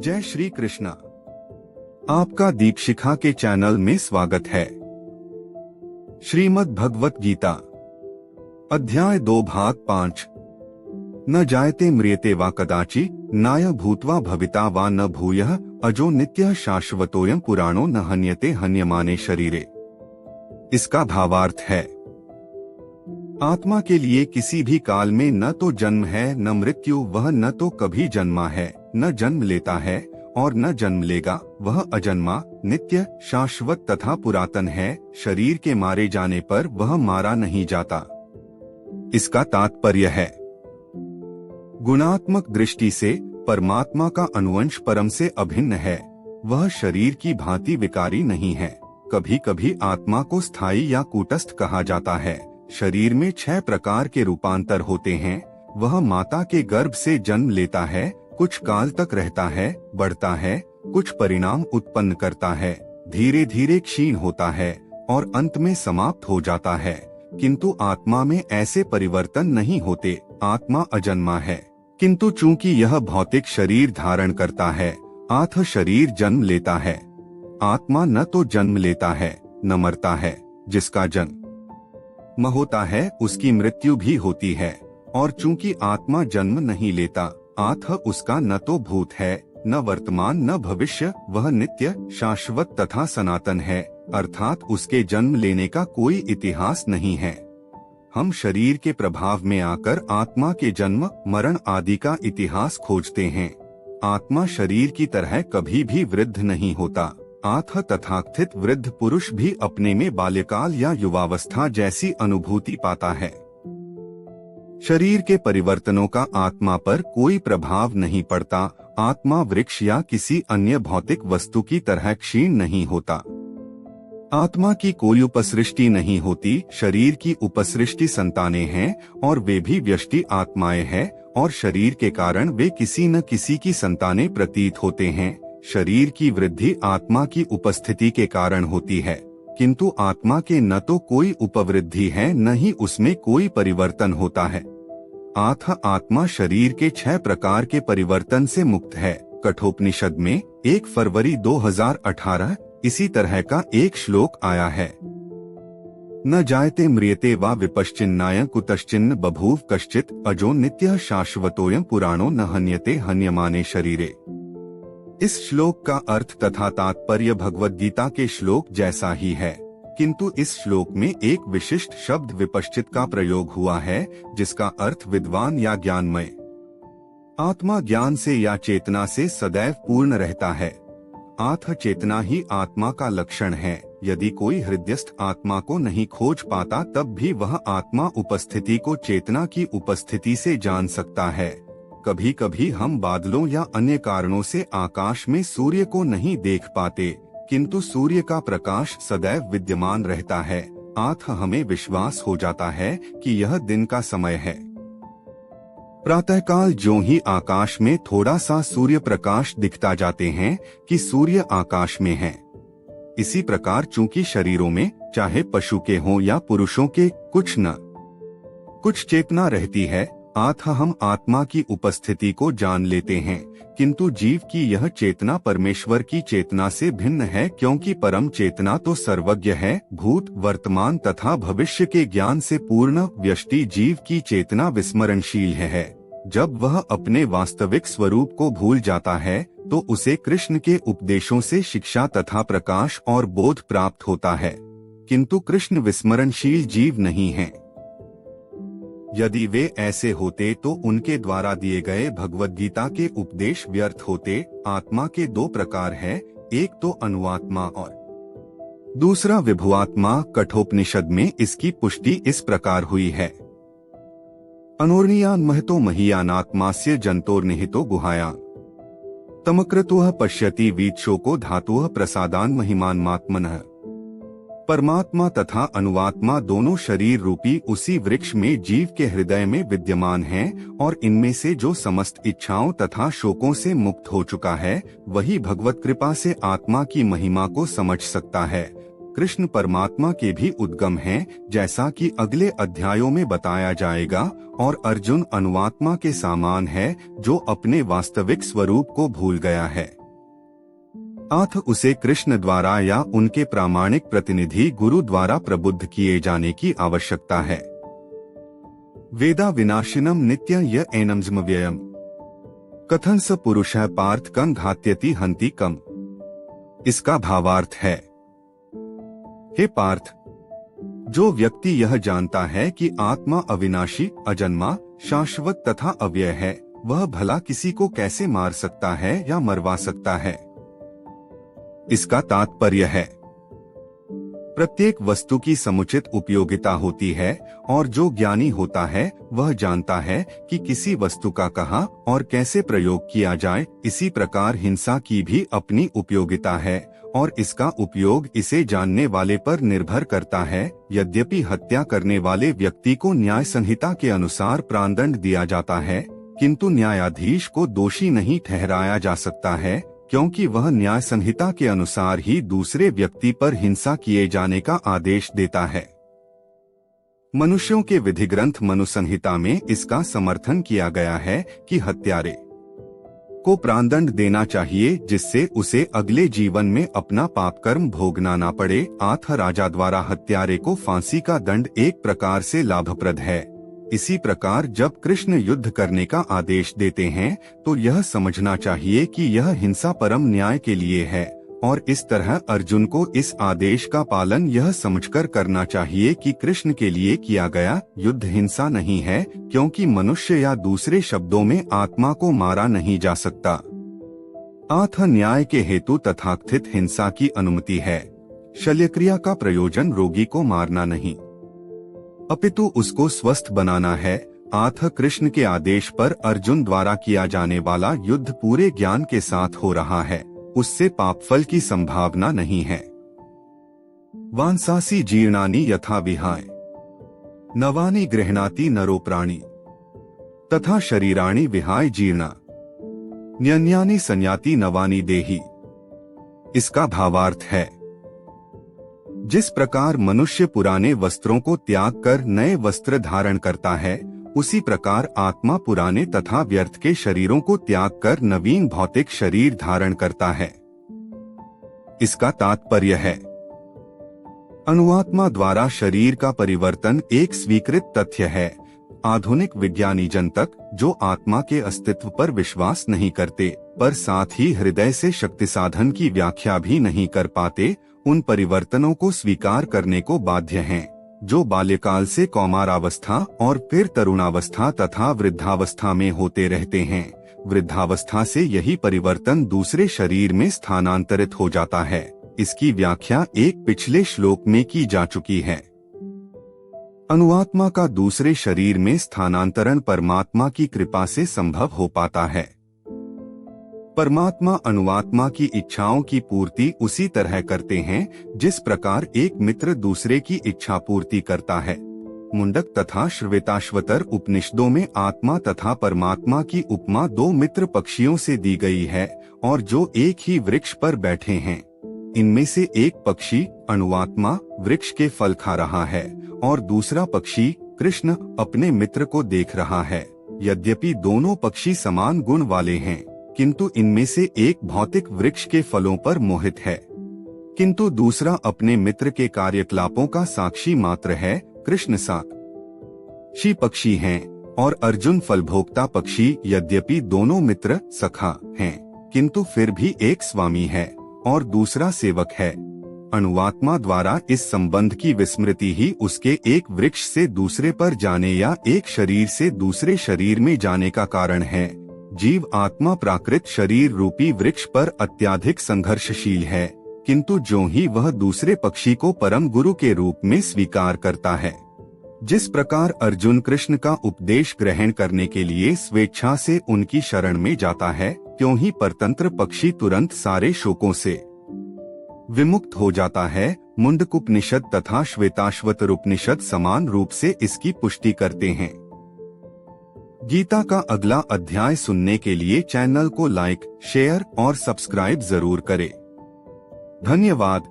जय श्री कृष्णा। आपका दीपशिखा के चैनल में स्वागत है। श्रीमद् भगवत गीता अध्याय 2 भाग 5। न जायते म्रियते वा कदाचि नाय भूत्वा भविता वा न भूयः अजो नित्यः शाश्वतोऽयं पुराणो न हन्यते हन्यमाने शरीरे। इसका भावार्थ है, आत्मा के लिए किसी भी काल में न तो जन्म है न मृत्यु, वह न तो कभी जन्मा है न जन्म लेता है और न जन्म लेगा। वह अजन्मा, नित्य, शाश्वत तथा पुरातन है। शरीर के मारे जाने पर वह मारा नहीं जाता। इसका तात्पर्य है, गुणात्मक दृष्टि से परमात्मा का अनुवंश परम से अभिन्न है। वह शरीर की भांति विकारी नहीं है। कभी कभी आत्मा को स्थायी या कूटस्थ कहा जाता है। शरीर में 6 प्रकार के रूपांतर होते हैं। वह माता के गर्भ से जन्म लेता है, कुछ काल तक रहता है, बढ़ता है, कुछ परिणाम उत्पन्न करता है, धीरे धीरे क्षीण होता है और अंत में समाप्त हो जाता है। किंतु आत्मा में ऐसे परिवर्तन नहीं होते। आत्मा अजन्मा है, किंतु चूंकि यह भौतिक शरीर धारण करता है, अतः शरीर जन्म लेता है। आत्मा न तो जन्म लेता है न मरता है। जिसका जन्म होता है उसकी मृत्यु भी होती है। और चूंकि आत्मा जन्म नहीं लेता, अतः उसका न तो भूत है न वर्तमान न भविष्य। वह नित्य, शाश्वत तथा सनातन है, अर्थात उसके जन्म लेने का कोई इतिहास नहीं है। हम शरीर के प्रभाव में आकर आत्मा के जन्म, मरण आदि का इतिहास खोजते हैं। आत्मा शरीर की तरह कभी भी वृद्ध नहीं होता। अतः तथाकथित वृद्ध पुरुष भी अपने में बाल्यकाल या युवावस्था जैसी अनुभूति पाता है। शरीर के परिवर्तनों का आत्मा पर कोई प्रभाव नहीं पड़ता। आत्मा वृक्ष या किसी अन्य भौतिक वस्तु की तरह क्षीण नहीं होता। आत्मा की कोई उपसृष्टि नहीं होती। शरीर की उपसृष्टि संतानें हैं और वे भी व्यष्टि आत्माएं हैं, और शरीर के कारण वे किसी न किसी की संतानें प्रतीत होते हैं। शरीर की वृद्धि आत्मा की उपस्थिति के कारण होती है, किंतु आत्मा के न तो कोई उपवृद्धि है न ही उसमें कोई परिवर्तन होता है। अतः आत्मा शरीर के 6 प्रकार के परिवर्तन से मुक्त है। कठोपनिषद में 1 फरवरी 2018 इसी तरह का एक श्लोक आया है। न जायते म्रियते वा विपश्चिन्नाय कुतश्चिन्न बभूव कश्चित अजो नित्यः शाश्वतोऽयं पुराणो न हन्यते हन्यमाने शरीरे। इस श्लोक का अर्थ तथा तात्पर्य भगवद गीता के श्लोक जैसा ही है, किंतु इस श्लोक में एक विशिष्ट शब्द विपश्चित का प्रयोग हुआ है, जिसका अर्थ विद्वान या ज्ञानमय। आत्मा ज्ञान से या चेतना से सदैव पूर्ण रहता है। अतः चेतना ही आत्मा का लक्षण है। यदि कोई हृदयस्थ आत्मा को नहीं खोज पाता, तब भी वह आत्मा उपस्थिति को चेतना की उपस्थिति से जान सकता है। कभी कभी हम बादलों या अन्य कारणों से आकाश में सूर्य को नहीं देख पाते, किंतु सूर्य का प्रकाश सदैव विद्यमान रहता है। अतः हमें विश्वास हो जाता है कि यह दिन का समय है। प्रातःकाल ज्यों ही आकाश में थोड़ा सा सूर्य प्रकाश दिखता जाते हैं कि सूर्य आकाश में है। इसी प्रकार चूंकि शरीरों में, चाहे पशु के हों या पुरुषों के, कुछ चेतना रहती है, अतः हम आत्मा की उपस्थिति को जान लेते हैं। किंतु जीव की यह चेतना परमेश्वर की चेतना से भिन्न है, क्योंकि परम चेतना तो सर्वज्ञ है। भूत, वर्तमान तथा भविष्य के ज्ञान से पूर्ण व्यष्टि जीव की चेतना विस्मरणशील है। जब वह अपने वास्तविक स्वरूप को भूल जाता है, तो उसे कृष्ण के उपदेशों से शिक्षा तथा प्रकाश और बोध प्राप्त होता है। किंतु कृष्ण विस्मरणशील जीव नहीं है। यदि वे ऐसे होते तो उनके द्वारा दिए गए भगवद गीता के उपदेश व्यर्थ होते। आत्मा के 2 प्रकार हैं, एक तो अनुआत्मा और दूसरा विभुआत्मा। कठोपनिषद में इसकी पुष्टि इस प्रकार हुई है। अनोर्नियान महतो महीयानात्मास्य जंतोर्निहितो गुहायां तमकृतुः पश्यति वीक्षोको धातुः प्रसादान महिमान्मात्मनः। परमात्मा तथा अनुआत्मा दोनों शरीर रूपी उसी वृक्ष में जीव के हृदय में विद्यमान हैं, और इनमें से जो समस्त इच्छाओं तथा शोकों से मुक्त हो चुका है, वही भगवत कृपा से आत्मा की महिमा को समझ सकता है। कृष्ण परमात्मा के भी उद्गम हैं, जैसा कि अगले अध्यायों में बताया जाएगा, और अर्जुन अनुआत्मा के समान है जो अपने वास्तविक स्वरूप को भूल गया है। अथ उसे कृष्ण द्वारा या उनके प्रामाणिक प्रतिनिधि गुरु द्वारा प्रबुद्ध किए जाने की आवश्यकता है। वेदा विनाशिनम नित्य य एनम व्ययम कथन स पुरुषः पार्थ कं घात्यति हंति कम। इसका भावार्थ है, हे पार्थ, जो व्यक्ति यह जानता है कि आत्मा अविनाशी, अजन्मा, शाश्वत तथा अव्यय है, वह भला किसी को कैसे मार सकता है या मरवा सकता है। इसका तात्पर्य है, प्रत्येक वस्तु की समुचित उपयोगिता होती है, और जो ज्ञानी होता है वह जानता है कि किसी वस्तु का कहाँ और कैसे प्रयोग किया जाए। इसी प्रकार हिंसा की भी अपनी उपयोगिता है, और इसका उपयोग इसे जानने वाले पर निर्भर करता है। यद्यपि हत्या करने वाले व्यक्ति को न्याय संहिता के अनुसार प्राणदंड दिया जाता है, किंतु न्यायाधीश को दोषी नहीं ठहराया जा सकता है, क्योंकि वह न्याय संहिता के अनुसार ही दूसरे व्यक्ति पर हिंसा किए जाने का आदेश देता है। मनुष्यों के विधि ग्रंथ मनु संहिता में इसका समर्थन किया गया है कि हत्यारे को प्राणदंड देना चाहिए, जिससे उसे अगले जीवन में अपना पाप कर्म भोगना न पड़े। अतः राजा द्वारा हत्यारे को फांसी का दंड एक प्रकार से लाभप्रद है। इसी प्रकार जब कृष्ण युद्ध करने का आदेश देते हैं तो यह समझना चाहिए कि यह हिंसा परम न्याय के लिए है, और इस तरह अर्जुन को इस आदेश का पालन यह समझकर करना चाहिए कि कृष्ण के लिए किया गया युद्ध हिंसा नहीं है, क्योंकि मनुष्य या दूसरे शब्दों में आत्मा को मारा नहीं जा सकता। अतः न्याय के हेतु तथाकथित हिंसा की अनुमति है। शल्यक्रिया का प्रयोजन रोगी को मारना नहीं, अपितु उसको स्वस्थ बनाना है। अतः कृष्ण के आदेश पर अर्जुन द्वारा किया जाने वाला युद्ध पूरे ज्ञान के साथ हो रहा है, उससे पापफल की संभावना नहीं है। वांसासी जीर्णानि यथा विहाय नवानि गृह्णाति नरो प्राणी तथा शरीराणि विहाय जीर्णा न्यन्यानि संयाति नवानि देहि। इसका भावार्थ है, जिस प्रकार मनुष्य पुराने वस्त्रों को त्याग कर नए वस्त्र धारण करता है, उसी प्रकार आत्मा पुराने तथा व्यर्थ के शरीरों को त्याग कर नवीन भौतिक शरीर धारण करता है। इसका तात्पर्य है, अनुआत्मा द्वारा शरीर का परिवर्तन एक स्वीकृत तथ्य है। आधुनिक विज्ञानी जन तक, जो आत्मा के अस्तित्व पर विश्वास नहीं करते, पर साथ ही हृदय से शक्ति साधन की व्याख्या भी नहीं कर पाते, उन परिवर्तनों को स्वीकार करने को बाध्य हैं, जो बाल्यकाल से कौमारावस्था और फिर तरुणावस्था तथा वृद्धावस्था में होते रहते हैं। वृद्धावस्था से यही परिवर्तन दूसरे शरीर में स्थानांतरित हो जाता है। इसकी व्याख्या एक पिछले श्लोक में की जा चुकी है। अनुआत्मा का दूसरे शरीर में स्थानांतरण परमात्मा की कृपा से संभव हो पाता है। परमात्मा अनुआत्मा की इच्छाओं की पूर्ति उसी तरह करते हैं जिस प्रकार एक मित्र दूसरे की इच्छा पूर्ति करता है। मुंडक तथा श्वेताश्वतर उपनिषदों में आत्मा तथा परमात्मा की उपमा दो मित्र पक्षियों से दी गई है, और जो एक ही वृक्ष पर बैठे हैं। इनमें से एक पक्षी अनुआत्मा वृक्ष के फल खा रहा है, और दूसरा पक्षी कृष्ण अपने मित्र को देख रहा है। यद्यपि दोनों पक्षी समान गुण वाले हैं, किंतु इनमें से एक भौतिक वृक्ष के फलों पर मोहित है, किंतु दूसरा अपने मित्र के कार्यकलापों का साक्षी मात्र है। कृष्ण साक्षी पक्षी हैं और अर्जुन फलभोक्ता पक्षी। यद्यपि दोनों मित्र सखा हैं, किंतु फिर भी एक स्वामी है और दूसरा सेवक है। अनुआत्मा द्वारा इस संबंध की विस्मृति ही उसके एक वृक्ष से दूसरे पर जाने या एक शरीर से दूसरे शरीर में जाने का कारण है। जीव आत्मा प्राकृत शरीर रूपी वृक्ष पर अत्यधिक संघर्षशील है, किंतु जो ही वह दूसरे पक्षी को परम गुरु के रूप में स्वीकार करता है। जिस प्रकार अर्जुन कृष्ण का उपदेश ग्रहण करने के लिए स्वेच्छा से उनकी शरण में जाता है, त्यों ही परतंत्र पक्षी तुरंत सारे शोकों से विमुक्त हो जाता है। मुंडकोपनिषद तथा श्वेताश्वतर उपनिषद समान रूप से इसकी पुष्टि करते हैं। गीता का अगला अध्याय सुनने के लिए चैनल को लाइक, शेयर और सब्सक्राइब जरूर करें। धन्यवाद।